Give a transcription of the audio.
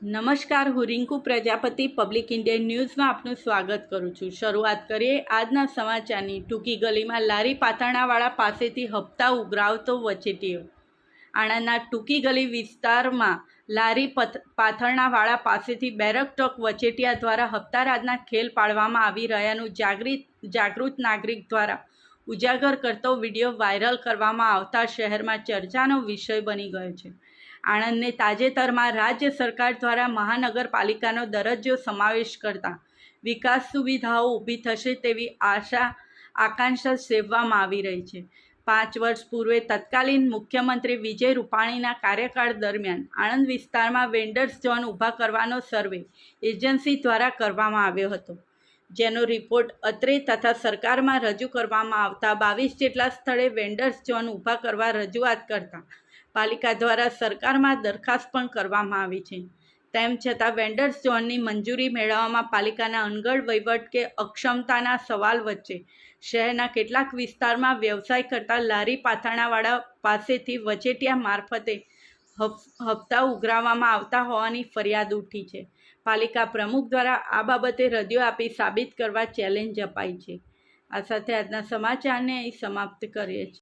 નમસ્કાર, હું Rinku Prajapati public Indian ન્યૂઝમાં આપનું સ્વાગત કરું છું। શરૂઆત કરીએ આજના સમાચારની। ટૂંકી ગલીમાં લારી પાથરણાવાળા પાસેથી હપ્તા ઉઘરાવતો વચેટિયો। આણંદના ટૂંકી ગલી વિસ્તારમાં લારી પાથરણાવાળા પાસેથી બેરક ટ્રક વચેટિયા દ્વારા હપ્તારાજના ખેલ પાડવામાં આવી રહ્યાનું જાગૃત નાગરિક દ્વારા ઉજાગર કરતો વિડીયો વાયરલ કરવામાં આવતા શહેરમાં ચર્ચાનો વિષય બની ગયો છે। આણંદને તાજેતરમાં રાજ્ય સરકાર દ્વારા મહાનગરપાલિકાનો દરજ્જો સમાવેશ કરતા વિકાસ સુવિધાઓ ઊભી થશે તેવી આકાંક્ષા સેવવામાં આવી રહી છે। 5 વર્ષ પૂર્વે તત્કાલીન મુખ્યમંત્રી વિજય રૂપાણીના કાર્યકાળ દરમિયાન આણંદ વિસ્તારમાં વેન્ડર્સ ઝોન ઊભા કરવાનો સર્વે એજન્સી દ્વારા કરવામાં આવ્યો હતો, જેનો રિપોર્ટ અત્રે તથા સરકારમાં રજૂ કરવામાં આવતા 22 જેટલા સ્થળે વેન્ડર્સ ઝોન ઊભા કરવા રજૂઆત કરતા પાલિકા દ્વારા સરકારમાં દરખાસ્ત પણ કરવામાં આવી છે। તેમ છતાં વેન્ડર્સ ઝોનની મંજૂરી મેળવવામાં પાલિકાના અનગઢ વહીવટ કે અક્ષમતાના સવાલ વચ્ચે શહેરના કેટલાક વિસ્તારમાં વ્યવસાય કરતા લારી પાથરણાવાળા પાસેથી વચેટિયા મારફતે હપ્તા ઉઘરાવવામાં આવતા હોવાની ફરિયાદ ઉઠી છે। પાલિકા પ્રમુખ દ્વારા આ બાબતે રજૂ આપી સાબિત કરવા ચેલેન્જ અપાઈ છે। આ સાથે આજના સમાચારને અહીં સમાપ્ત કરીએ છીએ।